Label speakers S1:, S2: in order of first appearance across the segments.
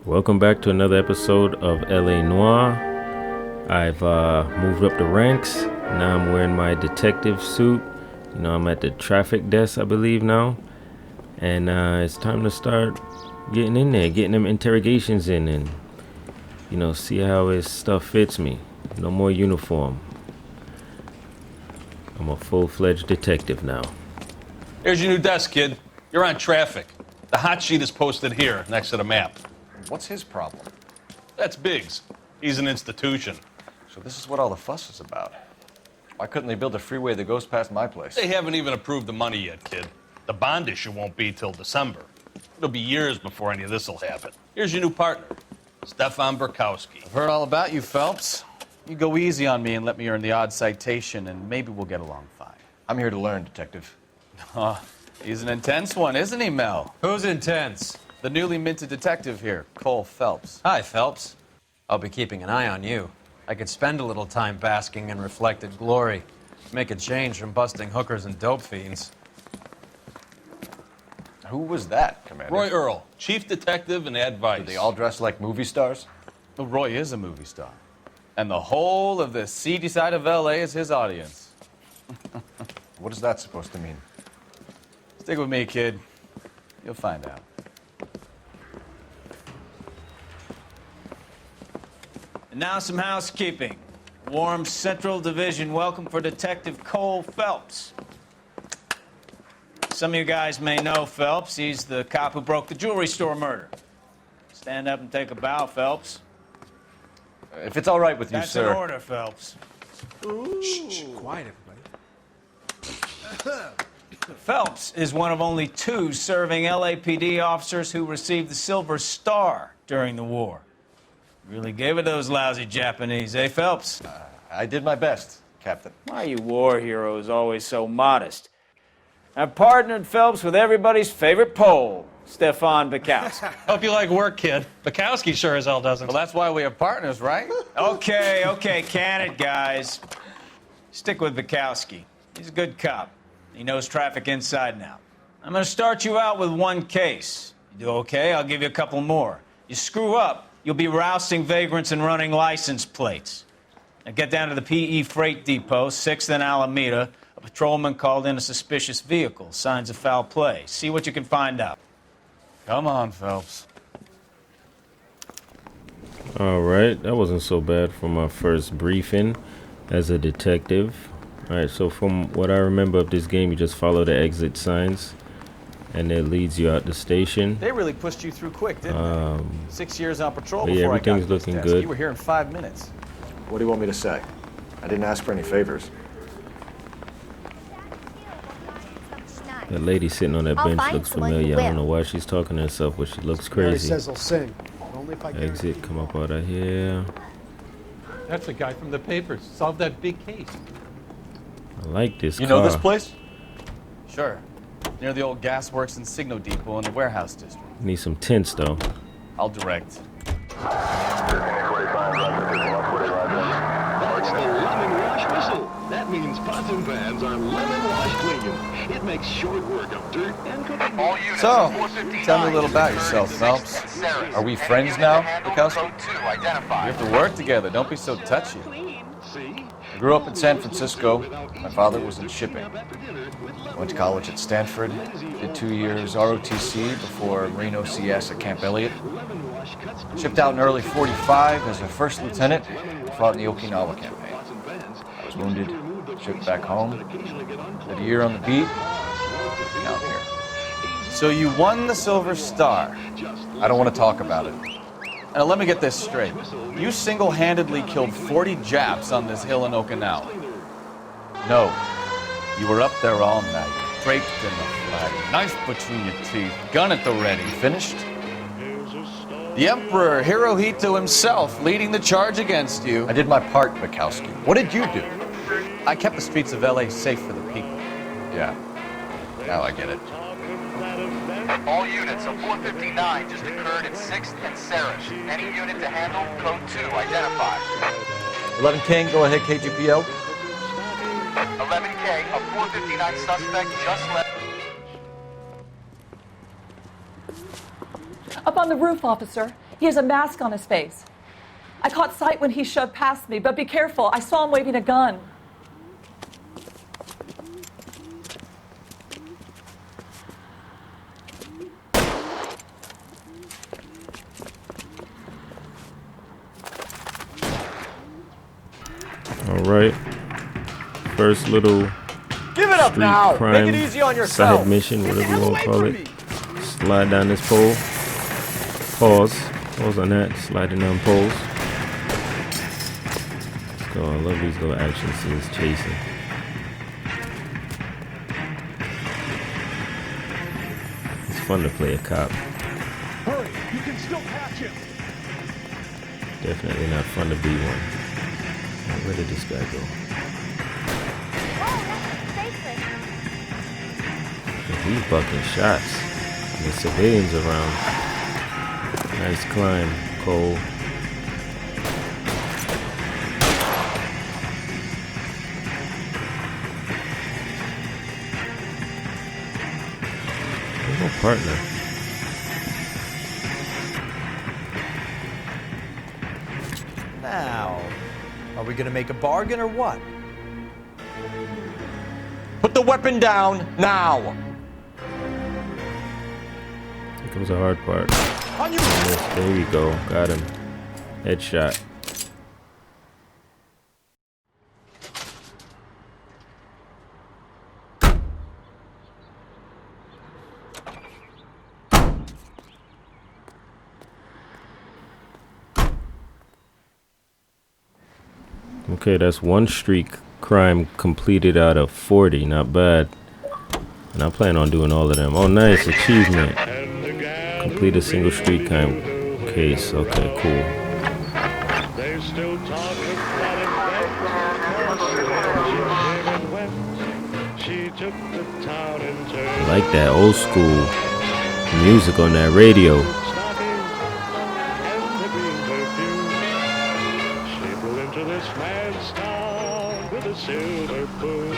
S1: Welcome back to another episode of LA Noire. I've moved up the ranks. Now I'm wearing my detective suit. I'm at the traffic desk, I believe now. And it's time to start getting in there, getting them interrogations in and, see how his stuff fits me. No more uniform. I'm a full-fledged detective now.
S2: Here's your new desk, kid. You're on traffic. The hot sheet is posted here, next to the map.
S3: What's his problem?
S2: That's Biggs. He's an institution.
S3: So this is what all the fuss is about. Why couldn't they build a freeway that goes past my place?
S2: They haven't even approved the money yet, kid. The bond issue won't be till December. It'll be years before any of this will happen. Here's your new partner, Stefan Burkowski.
S4: I've heard all about you, Phelps. You go easy on me and let me earn the odd citation, and maybe we'll get along fine.
S3: I'm here to learn, Detective.
S4: He's an intense one, isn't he, Mel?
S5: Who's intense?
S4: The newly minted detective here, Cole Phelps.
S5: Hi, Phelps. I'll be keeping an eye on you. I could spend a little time basking in reflected glory. Make a change from busting hookers and dope fiends.
S3: Who was that, Commander?
S2: Roy Earl, chief detective and advice.
S3: Do they all dress like movie stars?
S4: Well, Roy is a movie star. And the whole of the seedy side of L.A. is his audience.
S3: What is that supposed to mean?
S4: Stick with me, kid. You'll find out. And now some housekeeping. Warm Central Division welcome for Detective Cole Phelps. Some of you guys may know Phelps. He's the cop who broke the jewelry store murder. Stand up and take a bow, Phelps.
S3: If it's all right with you,
S4: That's
S3: sir.
S4: an order, Phelps.
S5: Shh, quiet, everybody.
S4: Phelps is one of only two serving LAPD officers who received the Silver Star during the war. Really gave it those lousy Japanese, eh, Phelps?
S3: I did my best, Captain.
S4: Why are you war heroes always so modest? I've partnered Phelps with everybody's favorite Pole, Stefan Burkowski.
S6: Hope you like work, kid. Bukowski sure as hell doesn't.
S4: Well, that's why we have partners, right? Okay, can it, guys. Stick with Bukowski. He's a good cop. He knows traffic inside and out. I'm going to start you out with one case. You do okay, I'll give you a couple more. You screw up, you'll be rousting vagrants and running license plates. Now get down to the PE Freight Depot, 6th and Alameda. A patrolman called in a suspicious vehicle. Signs of foul play. See what you can find out. Come on, Phelps.
S1: All right, that wasn't so bad for my first briefing as a detective. All right, so from what I remember of this game, you just follow the exit signs, and it leads you out the station.
S4: They really pushed you through quick, didn't they? 6 years on patrol
S1: yeah,
S4: before I got
S1: everything's
S4: to this
S1: looking
S4: desk.
S1: good.
S4: You were here in 5 minutes.
S3: What do you want me to say? I didn't ask for any favors.
S1: That lady sitting on that
S7: I'll
S1: bench
S7: find
S1: looks
S7: someone who
S1: familiar. I don't
S7: will.
S1: know why she's talking to herself, but she looks
S8: Mary
S1: crazy.
S8: says he'll sing. Only if I
S1: Exit, come up out of here.
S6: That's the guy from the papers. Solved that big case.
S1: I like this
S3: You
S1: car.
S3: know this place?
S4: Sure. Near the old gas works and signal depot in the warehouse district.
S1: Need some tints, though.
S4: I'll direct.
S9: That's the lemon wash whistle. That means pots and pans are lemon wash clean. It makes short work of dirt and cooking.
S4: So, tell me a little about yourself, Phelps. Are we friends now, Bukowski? We have to work together. Don't be so touchy.
S9: See?
S3: I grew up in San Francisco. My father was in shipping. Went to college at Stanford. Did 2 years ROTC before Marine OCS at Camp Elliott. Shipped out in early '45 as a first lieutenant. Fought in the Okinawa campaign. I was wounded. Shipped back home. Did a year on the beat. Now I'm here.
S4: So you won the Silver Star.
S3: I don't want to talk about it.
S4: Now let me get this straight. You single-handedly killed 40 Japs on this hill in Okinawa.
S3: No.
S4: You were up there all night, draped in the flag, knife between your teeth, gun at the ready.
S3: Finished?
S4: The Emperor Hirohito himself leading the charge against you.
S3: I did my part, Bukowski. What did you do?
S4: I kept the streets of LA safe for the people.
S3: Yeah. Now I get it.
S10: All units, a 459 just occurred at 6th and Sarich. Any unit to handle, code 2, identify.
S3: 11 King, go ahead, KGPL.
S10: 11K, a 459 suspect just left.
S11: A
S7: Up on the roof, officer. He has a mask on his face. I caught sight when he shoved past me, but be careful. I saw him waving a gun.
S1: All right. First little
S3: Give it up
S1: street
S3: now.
S1: crime
S3: Make it easy on yourself.
S1: side mission, whatever you want to call it. Slide down this pole. Pause. Pause on that. Sliding down poles. Oh, I love these little action scenes chasing. It's fun to play a cop.
S9: Hurry, you can still catch him.
S1: Definitely not fun to be one. Now, where did this guy go? He's bucking shots. There's civilians around. Nice climb, Cole. There's no partner.
S11: Now, are we gonna make a bargain or what?
S3: Put the weapon down now.
S1: Here comes the hard part. Yes, there we go. Got him. Headshot. Okay, that's one street crime completed out of 40. Not bad. And I plan on doing all of them. Oh, nice. Achievement. Complete a single street crime case. Okay, cool.
S9: They still talk about it. She took the town and turned.
S1: I like that old school music on that radio.
S9: Silver spoon,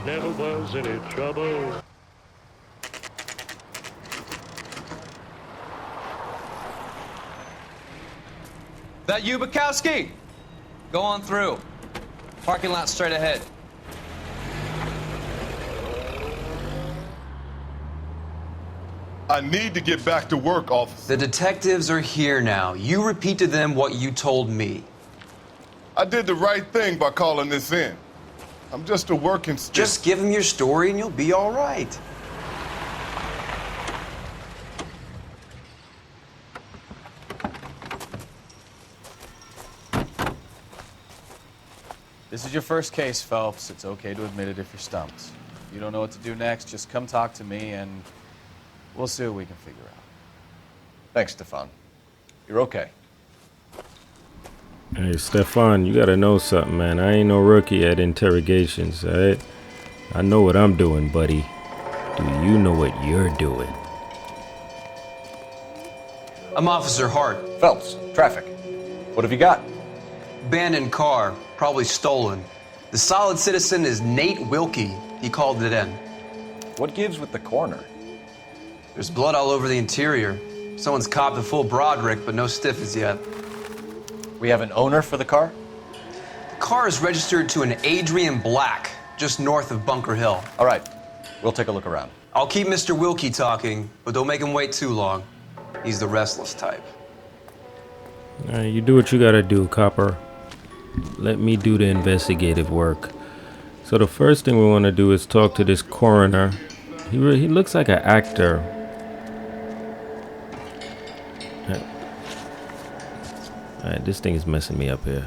S9: never was any trouble.
S5: That you, Bukowski? Go on through. Parking lot straight ahead.
S12: I need to get back to work, officer.
S13: The detectives are here now. You repeat to them what you told me.
S12: I did the right thing by calling this in. I'm just a working stick.
S13: Just give them your story and you'll be all right.
S3: This is your first case, Phelps. It's okay to admit it if you're stumped. If you don't know what to do next, just come talk to me and we'll see what we can figure out. Thanks, Stefan. You're okay.
S1: Hey, Stefan, you gotta know something, man. I ain't no rookie at interrogations, alright? I know what I'm doing, buddy. Do you know what you're doing?
S13: I'm Officer Hart.
S3: Phelps, traffic. What have you got?
S13: Abandoned car, probably stolen. The solid citizen is Nate Wilkie. He called it in.
S3: What gives with the coroner?
S13: There's blood all over the interior. Someone's copped a full Broderick, but no stiff as yet.
S3: We have an owner for the car?
S13: The car is registered to an Adrian Black, just north of Bunker Hill.
S3: All right, we'll take a look around.
S13: I'll keep Mr. Wilkie talking, but don't make him wait too long. He's the restless type.
S1: You do what you gotta do, copper. Let me do the investigative work. So the first thing we want to do is talk to this coroner. He looks like an actor. Alright, this thing is messing me up here.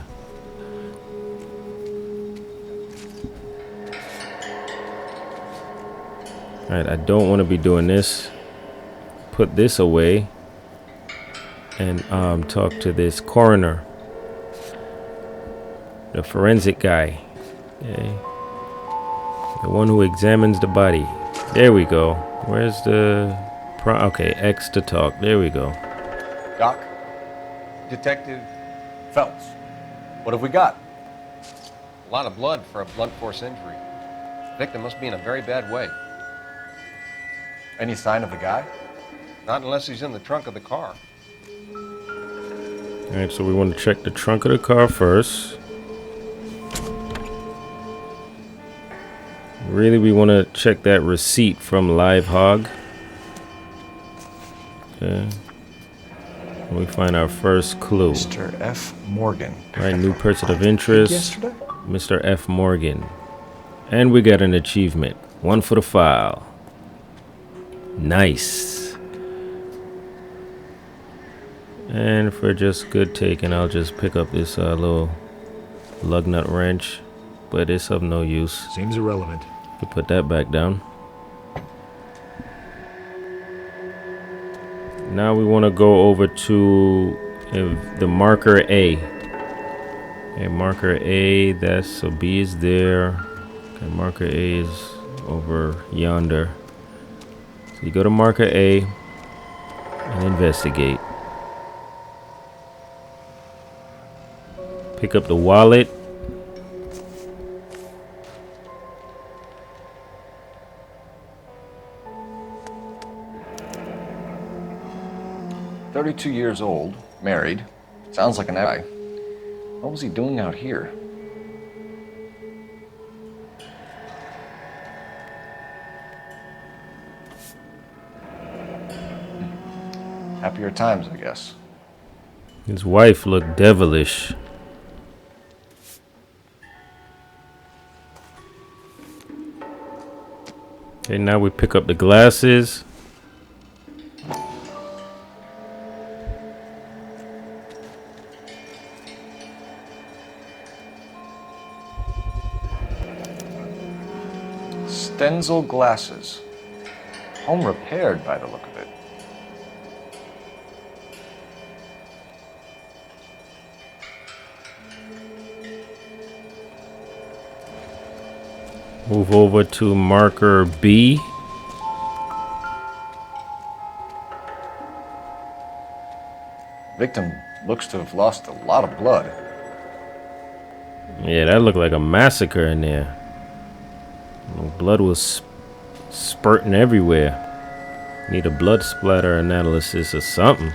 S1: Alright, I don't want to be doing this. Put this away. And talk to this coroner. The forensic guy. Okay. The one who examines the body. There we go. Where's the... okay, X to talk. There we go.
S3: Doc? Detective Phelps. What have we got?
S14: A lot of blood for a blunt force injury. The victim must be in a very bad way.
S3: Any sign of the guy?
S14: Not unless he's in the trunk of the car.
S1: Alright, so we want to check the trunk of the car first. Really, we want to check that receipt from Live Hog. Okay. We find our first clue.
S3: Mr. F. Morgan.
S1: Right, new person of interest.
S3: Yesterday?
S1: Mr. F. Morgan. And we got an achievement. 1 for the file. Nice. And for just good taking, I'll just pick up this little lug nut wrench. But it's of no use.
S15: Seems irrelevant.
S1: We'll put that back down. Now we want to go over to the marker A. Okay, marker A, that's so B is there. Okay, marker A is over yonder. So you go to marker A and investigate. Pick up the wallet.
S3: "32 years old, married. Sounds like an guy. What was he doing out here?" Happier times, I guess.
S1: His wife looked devilish. Okay, now we pick up the glasses.
S3: Stenzel glasses. Home repaired by the look of it.
S1: Move over to marker B.
S3: Victim looks to have lost a lot of blood.
S1: Yeah, that looked like a massacre in there. Blood was spurting everywhere. Need a blood splatter analysis or something.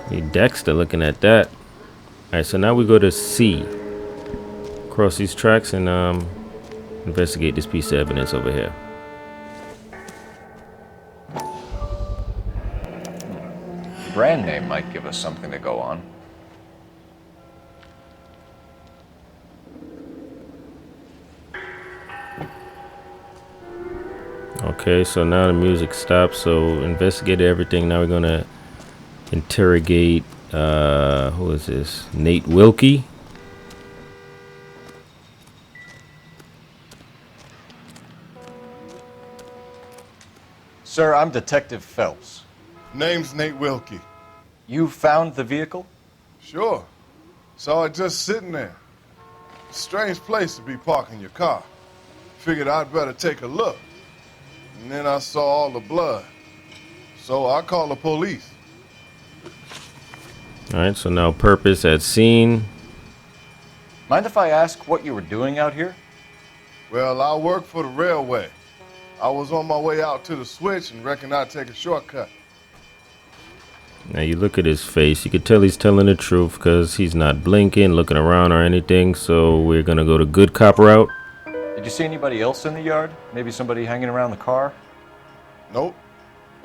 S1: Need Dexter looking at that. Alright, so now we go to C. Cross these tracks and investigate this piece of evidence over here.
S3: The brand name might give us something to go on.
S1: Okay, so now the music stops. So investigate everything. Now we're gonna interrogate who is this? Nate Wilkie.
S3: Sir, I'm Detective Phelps.
S12: Name's Nate Wilkie.
S3: You found the vehicle?
S12: Sure. Saw it just sitting there. Strange place to be parking your car. Figured I'd better take a look. And then I saw all the blood. So I called the police.
S1: Alright, so now purpose at scene.
S3: Mind if I ask what you were doing out here?
S12: Well, I work for the railway. I was on my way out to the switch and reckoned I'd take a shortcut.
S1: Now you look at his face, you can tell he's telling the truth because he's not blinking, looking around or anything. So we're gonna go to good cop route.
S3: Did you see anybody else in the yard? Maybe somebody hanging around the car?
S12: Nope.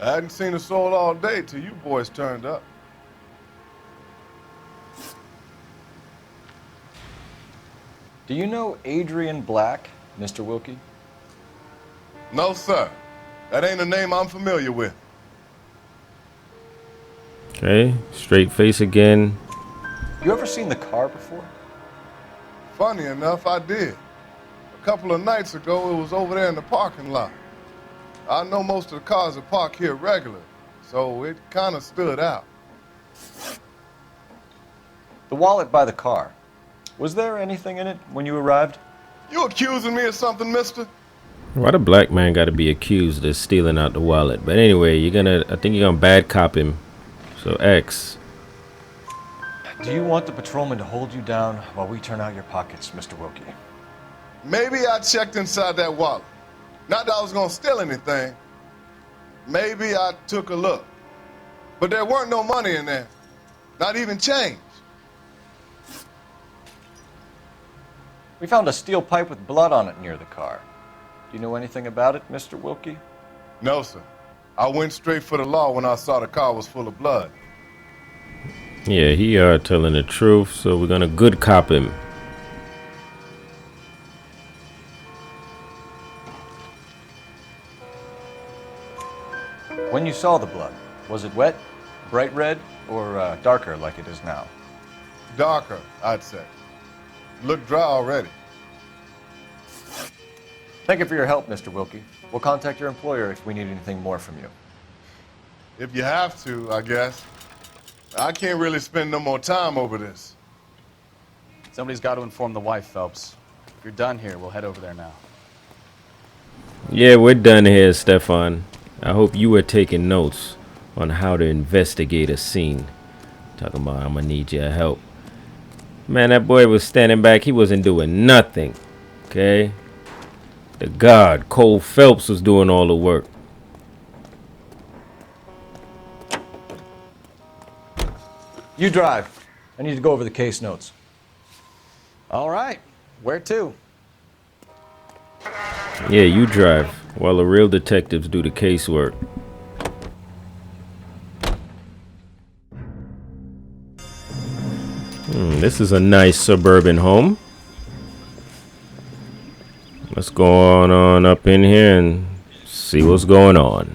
S12: I hadn't seen a soul all day till you boys turned up.
S3: Do you know Adrian Black, Mr. Wilkie?
S12: No, sir. That ain't a name I'm familiar with.
S1: Okay, straight face again.
S3: You ever seen the car before?
S12: Funny enough, I did. A couple of nights ago, it was over there in the parking lot. I know most of the cars are parked here regular, so it kind of stood out.
S3: The wallet by the car. Was there anything in it when you arrived?
S12: You accusing me of something, mister?
S1: Why the black man got to be accused of stealing out the wallet? But anyway, I think you're gonna bad cop him. So X.
S3: Do you want the patrolman to hold you down while we turn out your pockets, Mr. Wilkie?
S12: Maybe I checked inside that wallet. Not that I was gonna steal anything. Maybe I took a look. But there weren't no money in there. Not even change.
S3: We found a steel pipe with blood on it near the car. Do you know anything about it, Mr. Wilkie?
S12: No, sir. I went straight for the law when I saw the car was full of blood.
S1: Yeah, he are telling the truth, so we're gonna good cop him.
S3: When you saw the blood, was it wet, bright red, or darker like it is now?
S12: Darker, I'd say. Looked dry already.
S3: Thank you for your help, Mr. Wilkie. We'll contact your employer if we need anything more from you.
S12: If you have to, I guess. I can't really spend no more time over this.
S15: Somebody's got to inform the wife, Phelps. If you're done here, we'll head over there now.
S1: Yeah, we're done here, Stefan. I hope you were taking notes on how to investigate a scene. Talking about I'm gonna need your help. Man, that boy was standing back. He wasn't doing nothing. Okay? The guard, Cole Phelps, was doing all the work.
S3: You drive. I need to go over the case notes.
S15: All right. Where to?
S1: Yeah, you drive while the real detectives do the casework. This is a nice suburban home. Let's go on up in here and see what's going on.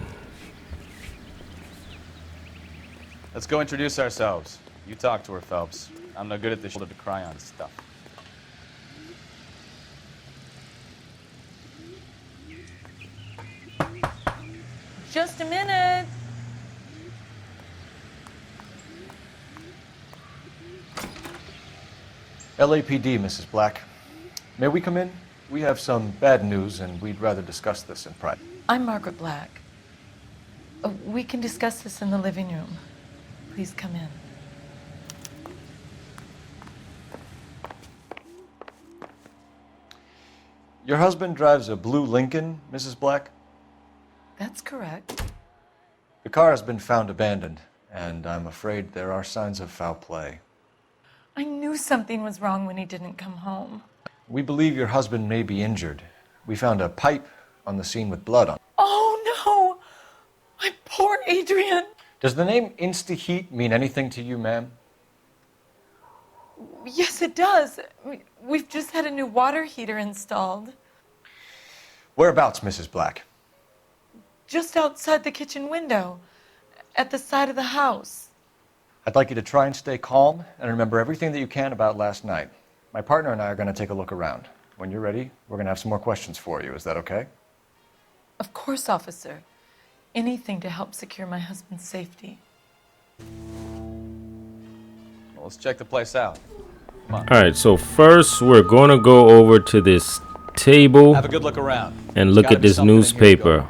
S15: Let's go introduce ourselves. You talk to her, Phelps. I'm no good at this shoulder to cry on stuff.
S7: Just a minute.
S3: LAPD, Mrs. Black. May we come in? We have some bad news, and we'd rather discuss this in private.
S7: I'm Margaret Black. We can discuss this in the living room. Please come in.
S3: Your husband drives a blue Lincoln, Mrs. Black?
S7: That's correct.
S3: The car has been found abandoned, and I'm afraid there are signs of foul play.
S7: I knew something was wrong when he didn't come home.
S3: We believe your husband may be injured. We found a pipe on the scene with blood on it.
S7: Oh, no! My poor Adrian!
S3: Does the name Insta-Heat mean anything to you, ma'am?
S7: Yes, it does. We've just had a new water heater installed.
S3: Whereabouts, Mrs. Black?
S7: Just outside the kitchen window, at the side of the house.
S3: I'd like you to try and stay calm and remember everything that you can about last night. My partner and I are going to take a look around. When you're ready, we're going to have some more questions for you. Is that okay?
S7: Of course, officer. Anything to help secure my husband's safety.
S15: Well, let's check the place out. Come on.
S1: All right, so first we're going to go over to this table.
S15: Have a good look around.
S1: And look at this newspaper.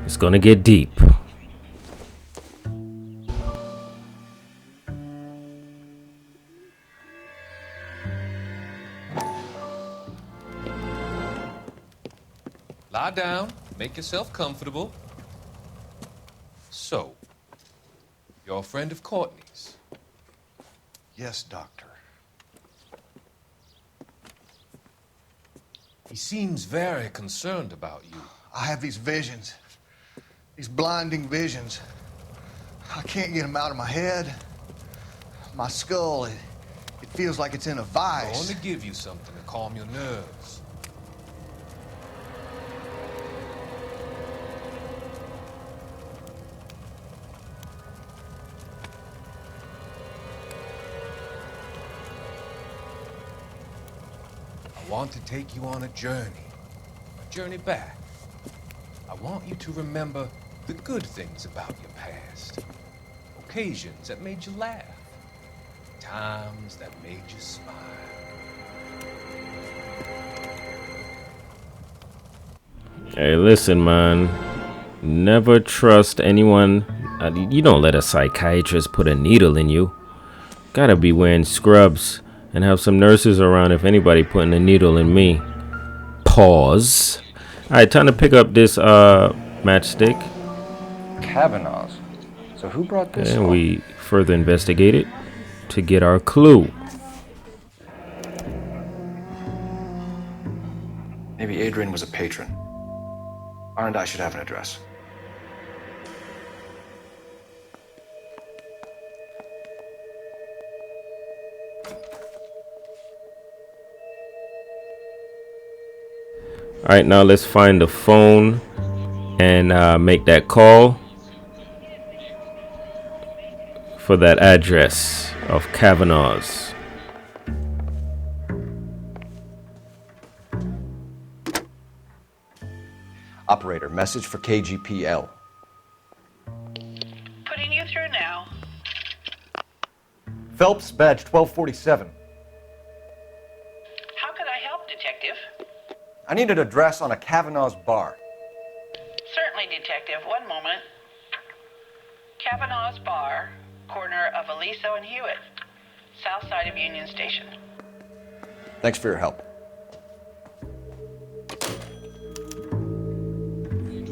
S1: It's going to get deep.
S16: Lie down, make yourself comfortable. So, you're a friend of Courtney's?
S8: Yes, Doctor.
S16: He seems very concerned about you.
S8: I have these visions, these blinding visions. I can't get them out of my head. My skull, it feels like it's in a vice.
S16: I want to give you something to calm your nerves. I want to take you on a journey back. I want you to remember the good things about your past, occasions that made you laugh, times that made you smile.
S1: Hey, listen, man. Never trust anyone. You don't let a psychiatrist put a needle in you. Gotta be wearing scrubs and have some nurses around if anybody putting a needle in me. Pause. Alright, time to pick up this matchstick.
S3: Kavanaugh's. So who brought this
S1: And
S3: home?
S1: we further investigate it to get our clue.
S3: Maybe Adrian was a patron. R&I should have an address.
S1: All right, now let's find the phone and make that call for that address of Kavanaugh's.
S3: Operator, message for KGPL.
S17: Putting you through now.
S3: Phelps, badge 1247.
S17: How can I help, Detective?
S3: I need an address on a Kavanaugh's bar.
S17: Certainly, Detective. One moment. Kavanaugh's Bar, corner of Aliso and Hewitt, south side of Union Station.
S3: Thanks for your help.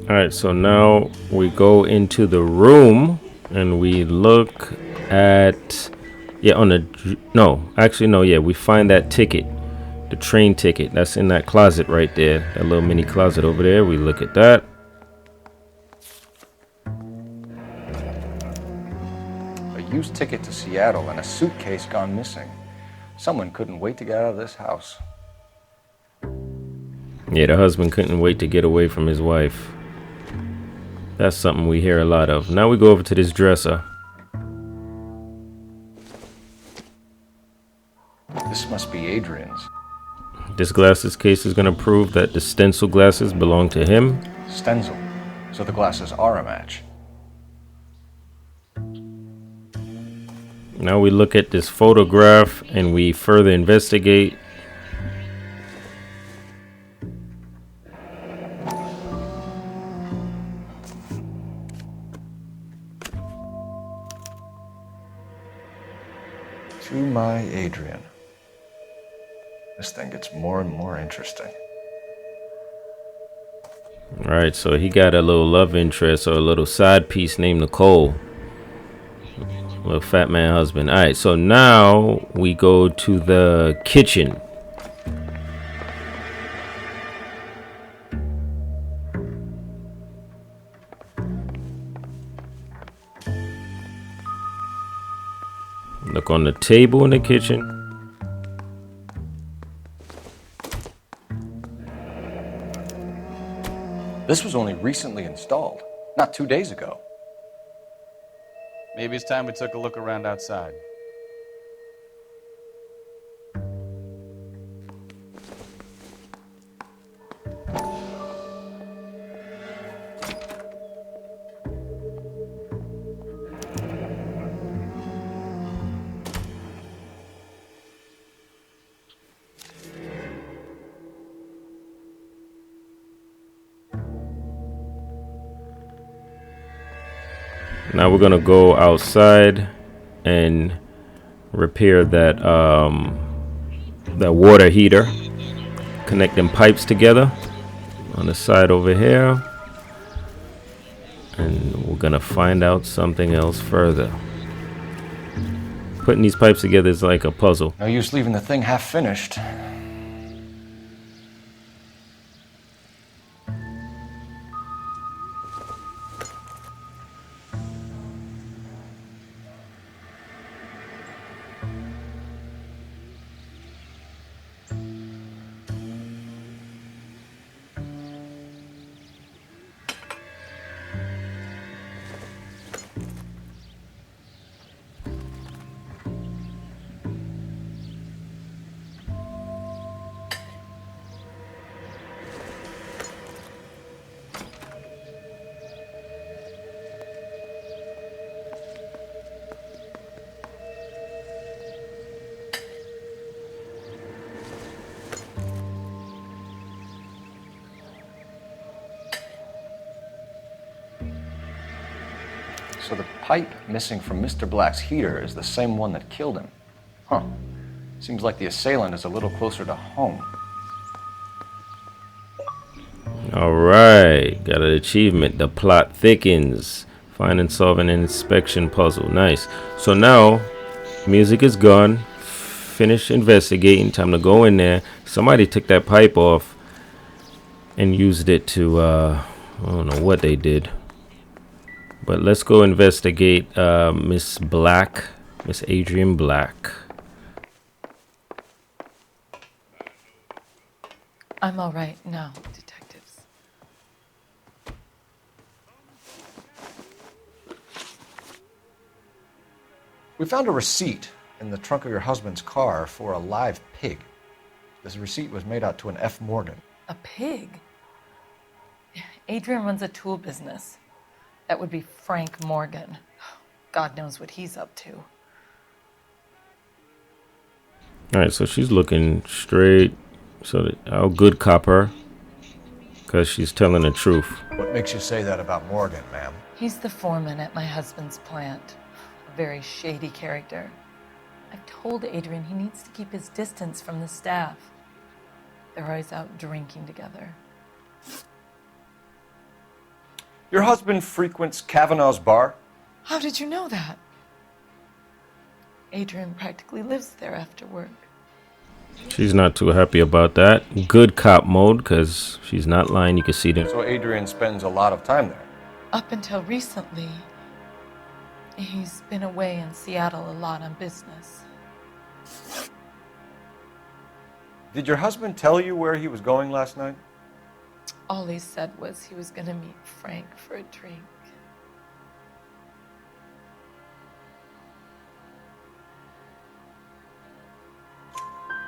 S1: All right, so now we go into the room and we look at, we find that ticket, the train ticket that's in that closet right there, that little mini closet over there. We look at that.
S3: A used ticket to Seattle and a suitcase gone missing. Someone couldn't wait to get out of this house.
S1: Yeah, the husband couldn't wait to get away from his wife. That's something we hear a lot of. Now we go over to this dresser.
S3: This must be Adrian's.
S1: This glasses case is going to prove that the stencil glasses belong to him.
S3: Stencil. So the glasses are a match.
S1: Now we look at this photograph and we further investigate.
S3: To my Adrian. This thing gets more and more interesting.
S1: All right, so he got a little love interest or a little side piece named Nicole. Little fat man husband. All right, so now we go to the kitchen. Look on the table in the kitchen.
S3: This was only recently installed, not 2 days ago.
S15: Maybe it's time we took a look around outside.
S1: Now we're gonna go outside and repair that that water heater. Connect them pipes together on the side over here, and we're gonna find out something else further. Putting these pipes together is like a puzzle.
S3: No use leaving the thing half finished. So the pipe missing from Mr. Black's heater is the same one that killed him. Huh. Seems like the assailant is a little closer to home.
S1: All right, got an achievement. The plot thickens. Find and solve an inspection puzzle. Nice. So now, music is gone. Finish investigating. Time to go in there. Somebody took that pipe off and used it to, I don't know what they did. But let's go investigate Miss Black, Miss Adrian Black.
S7: I'm all right now, detectives.
S3: We found a receipt in the trunk of your husband's car for a live pig. This receipt was made out to an F. Morgan.
S7: A pig? Adrian runs a tool business. That would be Frank Morgan. God knows what he's up to.
S1: All right, so she's looking straight. So I'll good cop her because she's telling the truth.
S3: What makes you say that about Morgan, ma'am?
S7: He's the foreman at my husband's plant. A very shady character. I've told Adrian he needs to keep his distance from the staff. They're always out drinking together.
S3: Your husband frequents Kavanaugh's bar?
S7: How did you know that? Adrian practically lives there after work.
S1: She's not too happy about that. Good cop mode because she's not lying. You can see them.
S3: So Adrian spends a lot of time there?
S7: Up until recently, he's been away in Seattle a lot on business.
S3: Did your husband tell you where he was going last night?
S7: All he said was he was going to meet Frank for a drink.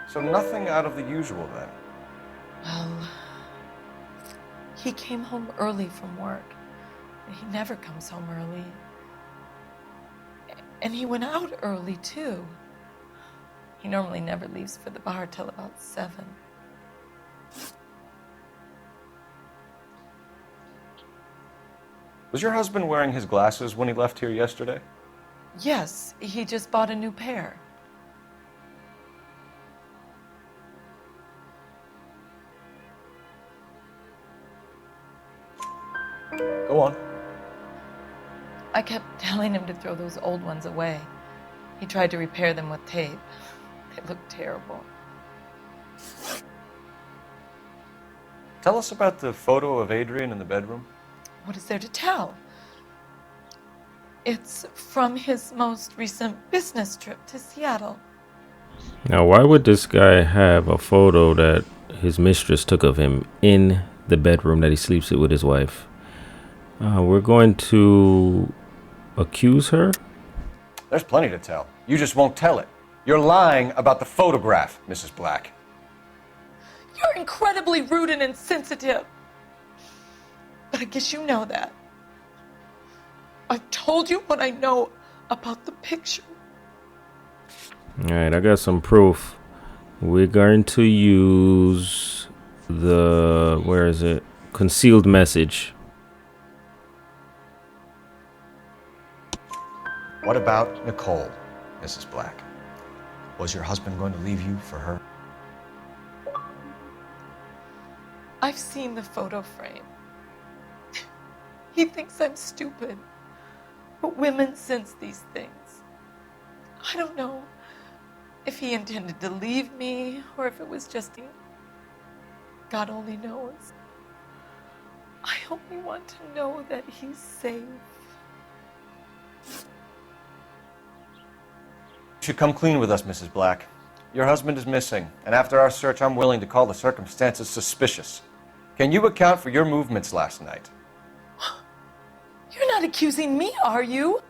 S3: So nothing out of the usual then?
S7: Well, he came home early from work. He never comes home early. And he went out early, too. He normally never leaves for the bar till about 7.
S3: Was your husband wearing his glasses when he left here yesterday?
S7: Yes, he just bought a new pair.
S3: Go on.
S7: I kept telling him to throw those old ones away. He tried to repair them with tape. They looked terrible.
S3: Tell us about the photo of Adrian in the bedroom.
S7: What is there to tell? It's from his most recent business trip to Seattle.
S1: Now, why would this guy have a photo that his mistress took of him in the bedroom that he sleeps with his wife? We're going to accuse her.
S3: There's plenty to tell. You just won't tell it. You're lying about the photograph, Mrs. Black.
S7: You're incredibly rude and insensitive. But I guess you know that. I've told you what I know about the picture.
S1: All right, I got some proof. We're going to use the, where is it? Concealed message.
S3: What about Nicole, Mrs. Black? Was your husband going to leave you for her?
S7: I've seen the photo frame. He thinks I'm stupid. But women sense these things. I don't know if he intended to leave me or if it was just... God only knows. I only want to know that he's safe.
S3: You should come clean with us, Mrs. Black. Your husband is missing, and after our search, I'm willing to call the circumstances suspicious. Can you account for your movements last night?
S7: You're not accusing me, are you?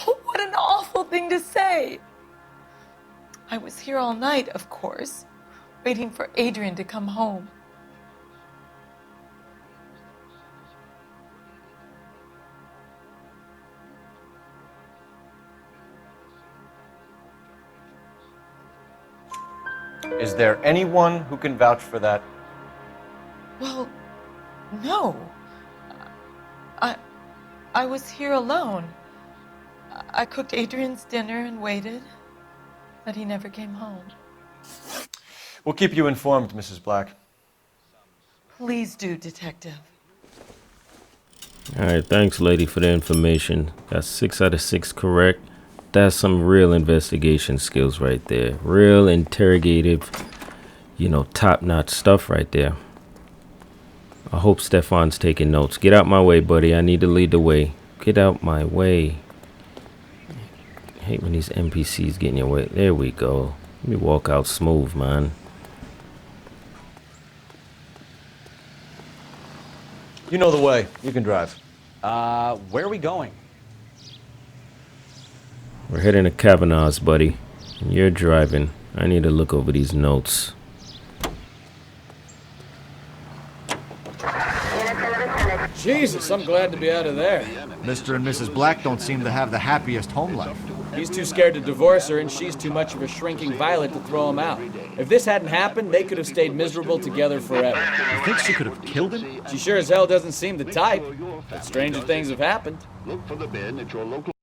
S7: Oh, what an awful thing to say. I was here all night, of course, waiting for Adrian to come home.
S3: Is there anyone who can vouch for that?
S7: Well, no. I was here alone. I cooked Adrian's dinner and waited, but he never came home.
S3: We'll keep you informed, Mrs. Black.
S7: Please do, Detective.
S1: Alright, thanks, lady, for the information. Got 6 out of 6 correct. That's some real investigation skills right there. Real interrogative, you know, top-notch stuff right there. I hope Stefan's taking notes. Get out my way, buddy. I need to lead the way. Get out my way. I hate when these NPCs get in your way. There we go. Let me walk out smooth, man.
S3: You know the way. You can drive.
S15: Where are we going?
S1: We're heading to Kavanaugh's, buddy. And you're driving. I need to look over these notes.
S18: Jesus, I'm glad to be out of there.
S3: Mr. and Mrs. Black don't seem to have the happiest home life.
S18: He's too scared to divorce her, and she's too much of a shrinking violet to throw him out. If this hadn't happened, they could have stayed miserable together forever.
S3: You think she could have killed him?
S18: She sure as hell doesn't seem the type. But stranger things have happened.
S9: Look for the bin at your local.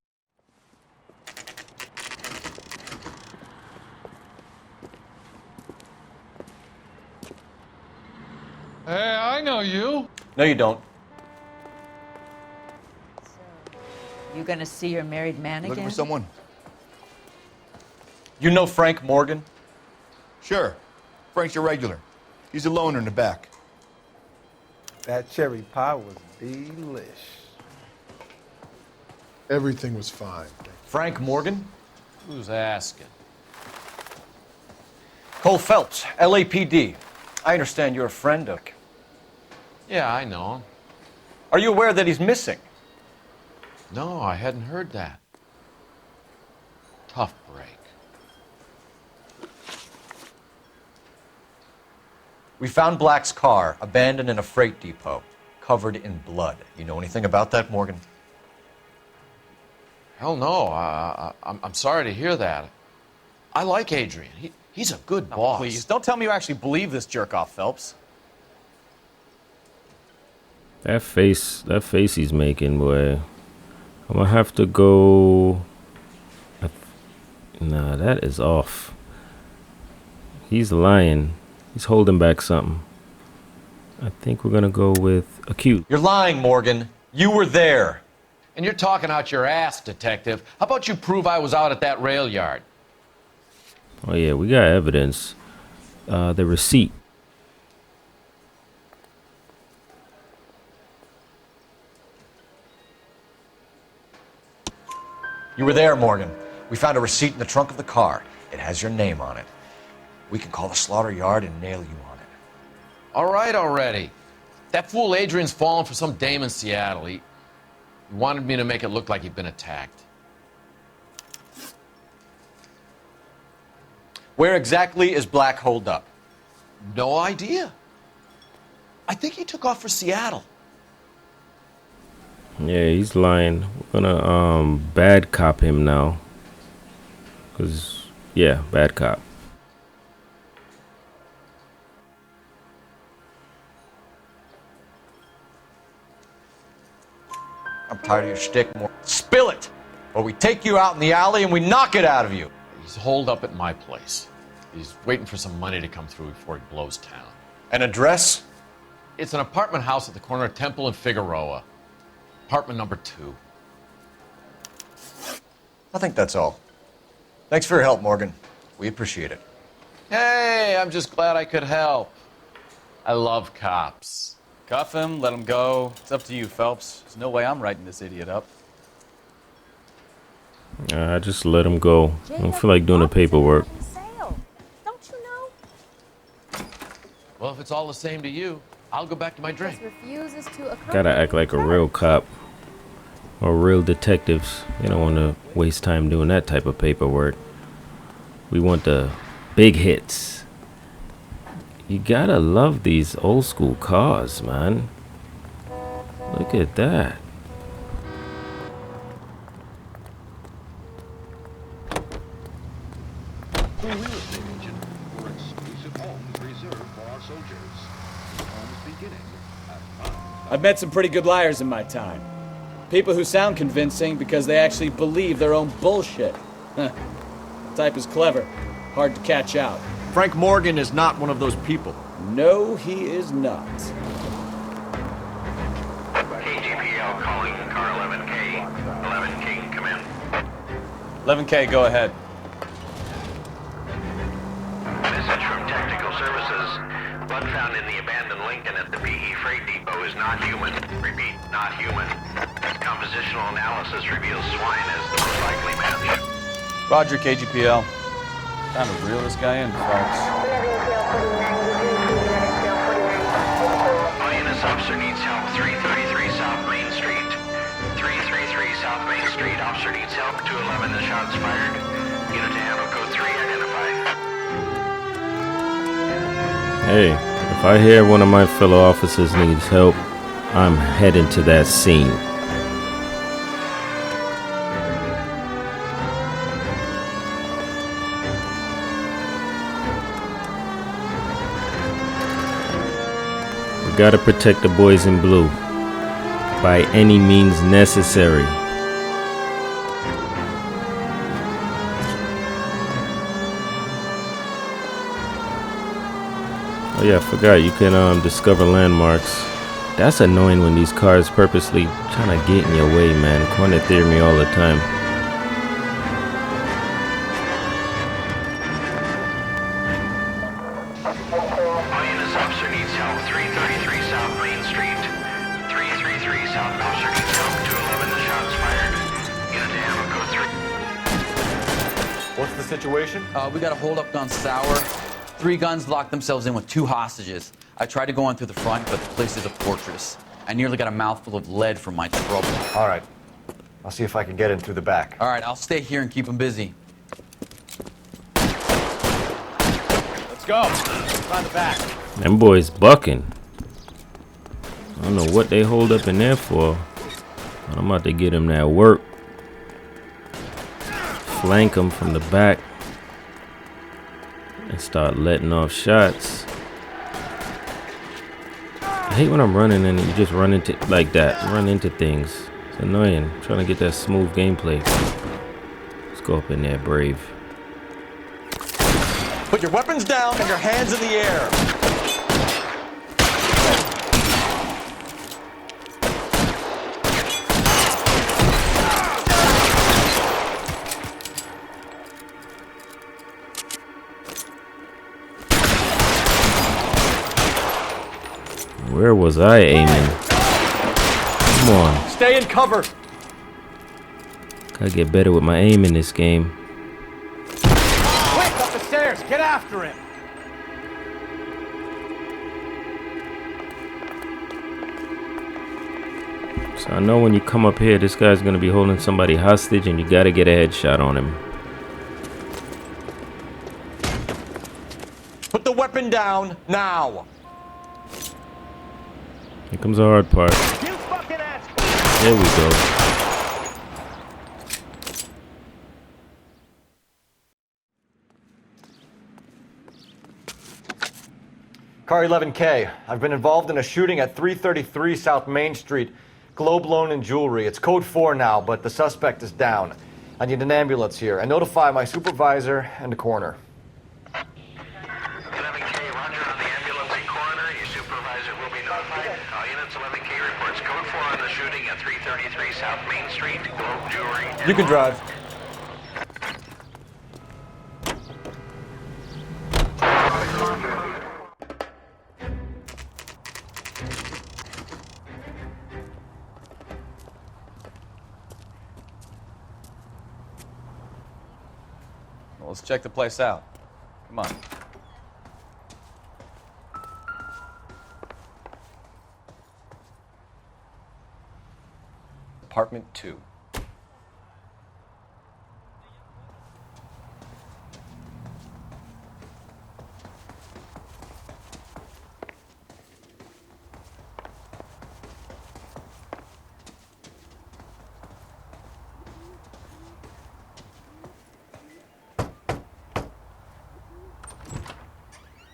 S6: Hey, I know you.
S3: No, you don't.
S19: You gonna see your married man again?
S8: Looking for someone?
S3: You know Frank Morgan?
S8: Sure. Frank's your regular. He's a loner in the back.
S20: That cherry pie was delish.
S12: Everything was fine.
S3: Frank Morgan?
S5: Who's asking?
S3: Cole Phelps, LAPD. I understand you're a friend of...
S5: Yeah, I know him.
S3: Are you aware that he's missing?
S5: No, I hadn't heard that. Tough break.
S3: We found Black's car abandoned in a freight depot, covered in blood. You know anything about that, Morgan?
S5: Hell no. I'm sorry to hear that. I like Adrian. He's a good boss.
S15: Please, don't tell me you actually believe this jerk-off, Phelps.
S1: That face he's making, boy. I'm gonna have to go. Nah, that is off. He's lying. He's holding back something. I think we're gonna go with acute.
S3: You're lying, Morgan. You were there.
S5: And you're talking out your ass, detective. How about you prove I was out at that rail yard?
S1: Oh yeah, we got evidence. The receipt.
S3: You were there, Morgan. We found a receipt in the trunk of the car. It has your name on it. We can call the slaughter yard and nail you on it.
S5: All right already. That fool Adrian's fallen for some dame in Seattle. He wanted me to make it look like he'd been attacked.
S3: Where exactly is Black holed up?
S5: No idea. I think he took off for Seattle.
S1: Yeah, he's lying. We're gonna bad cop him now. Cause yeah, bad cop.
S3: I'm tired of your shtick, Morgan. Spill it! Or we take you out in the alley and we knock it out of you.
S5: He's holed up at my place. He's waiting for some money to come through before he blows town.
S3: An address?
S5: It's an apartment house at the corner of Temple and Figueroa. Apartment number 2.
S3: I think that's all. Thanks for your help, Morgan. We appreciate it.
S5: Hey, I'm just glad I could help. I love cops.
S15: Cuff him, let him go. It's up to you, Phelps. There's no way I'm writing this idiot up.
S1: I just let him go. I don't feel like doing the paperwork.
S19: Don't you know?
S5: Well, if it's all the same to you, I'll go back to my drink.
S19: Refuses to
S1: Gotta act like a real cop or real detectives. They don't want to waste time doing that type of paperwork. We want the big hits. You gotta love these old school cars, man. Look at that.
S9: The real estate agent for exclusive homes reserved for our soldiers. Homes beginning at 5.
S18: I've met some pretty good liars in my time. People who sound convincing because they actually believe their own bullshit. The type is clever, hard to catch out.
S21: Frank Morgan is not one of those people.
S18: No, he is not.
S10: KGPL calling car 11K. 11K, come in.
S15: 11K, go ahead.
S10: Message from Technical Services. Blood found in the abandoned Lincoln at the PE Freight Depot is not human. Repeat, not human. Compositional analysis reveals swine as the most likely match.
S15: Roger, KGPL. Time to reel this guy in, folks.
S10: All units, officer needs help. 333 South Main Street. 333 South Main Street. Officer needs help. 211, the shots fired. Unit to handle code 3 identified.
S1: Hey, if I hear one of my fellow officers needs help, I'm heading to that scene. We gotta protect the boys in blue by any means necessary. Oh yeah, I forgot you can discover landmarks. That's annoying when these cars purposely trying to get in your way, man. Corner theory me all the time.
S10: All units, officer needs help. 333 South Main Street. 333 South officer needs help. 211, the shots fired. Unit to handle code 3.
S21: What's the situation?
S22: We got a hold-up gone sour. 3 guns locked themselves in with 2 hostages. I tried to go in through the front, but the place is a fortress. I nearly got a mouthful of lead from my trouble.
S3: All right. I'll see if I can get in through the back.
S22: All right, I'll stay here and keep them busy.
S21: Let's go. Find the back.
S1: Them boys bucking. I don't know what they hold up in there for. But I'm about to get them that work. Flank them from the back. And start letting off shots. I hate when I'm running and you just run into like that. Run into things. It's annoying. I'm trying to get that smooth gameplay. Let's go up in there, brave.
S21: Put your weapons down and your hands in the air.
S1: Where was I aiming? Come on.
S21: Stay in cover.
S1: Gotta get better with my aim in this game.
S21: Quick, up the stairs. Get after him.
S1: So I know when you come up here, this guy's gonna be holding somebody hostage and you gotta get a headshot on him.
S21: Put the weapon down now.
S1: Here comes the hard part. There we go.
S3: Car 11K, I've been involved in a shooting at 333 South Main Street. Globe Loan and Jewelry. It's code 4 now, but the suspect is down. I need an ambulance here. And notify my supervisor and the coroner.
S10: 11K, roger on the ambulance and coroner. Your supervisor will be notified. All units, 11K reports code 4 on the shooting at 333 South Main Street. Globe Jewelry.
S21: You can drive.
S15: Well, let's check the place out. Come on.
S3: Apartment 2.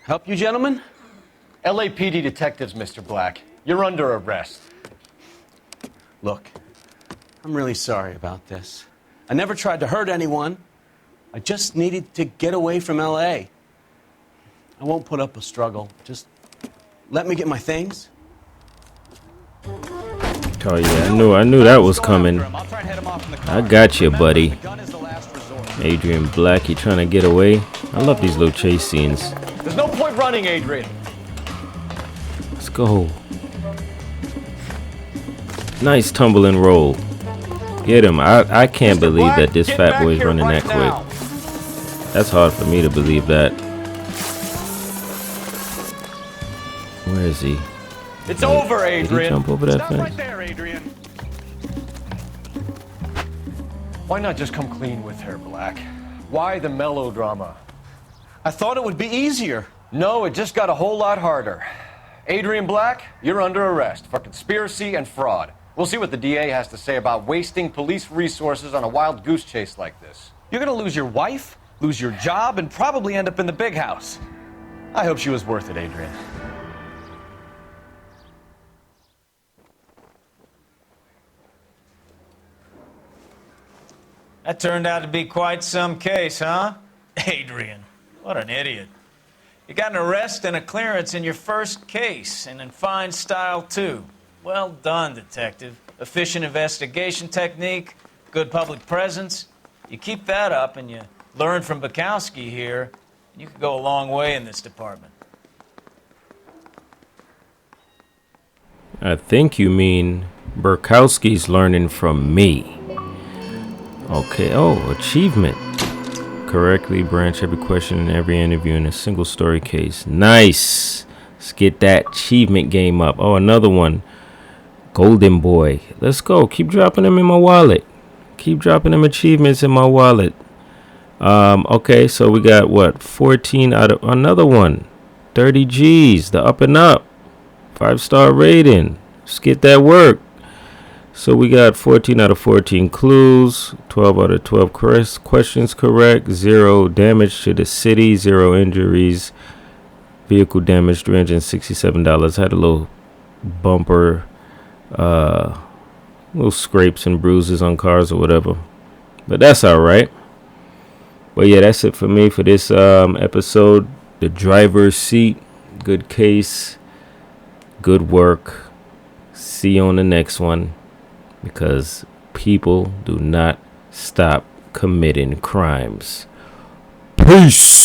S23: Help you, gentlemen?
S21: LAPD detectives, Mr. Black. You're under arrest.
S23: Look, I'm really sorry about this. I never tried to hurt anyone. I just needed to get away from LA. I won't put up a struggle. Just let me get my things.
S1: Oh yeah, I knew that was coming. I got you, buddy. Adrian Black, you trying to get away? I love these little chase scenes.
S21: There's no point running, Adrian.
S1: Let's go. Nice tumble and roll. Get him. I can't believe that this fat boy is running that quick. That's hard for me to believe that. Where is he?
S21: It's over, Adrian.
S1: Did he jump over that
S21: Stop
S1: fence?
S21: right there, Adrian. Why not just come clean with her, Black? Why the melodrama?
S23: I thought it would be easier.
S21: No, it just got a whole lot harder. Adrian Black, you're under arrest for conspiracy and fraud. We'll see what the DA has to say about wasting police resources on a wild goose chase like this. You're gonna lose your wife, lose your job, and probably end up in the big house. I hope she was worth it, Adrian.
S2: That turned out to be quite some case, huh? Adrian, what an idiot. You got an arrest and a clearance in your first case, and in fine style, too. Well done, detective. Efficient investigation technique, good public presence. You keep that up and you learn from Bukowski here, you could go a long way in this department.
S1: I think you mean Burkowski's learning from me. Okay, oh, achievement. Correctly branch every question in every interview in a single story case. Nice. Let's get that achievement game up. Oh, another one. Golden Boy. Let's go. Keep dropping them in my wallet. Keep dropping them achievements in my wallet. Okay, so we got what? 14 out of another one. 30 G's. The up and up. 5-star rating. Let's get that work. So we got 14 out of 14 clues, 12 out of 12 questions correct, 0 damage to the city, 0 injuries, vehicle damage, $367. Had a little bumper, little scrapes and bruises on cars or whatever, but that's all right. But yeah, that's it for me for this episode. The driver's seat, good case, good work. See you on the next one. Because people do not stop committing crimes. Peace.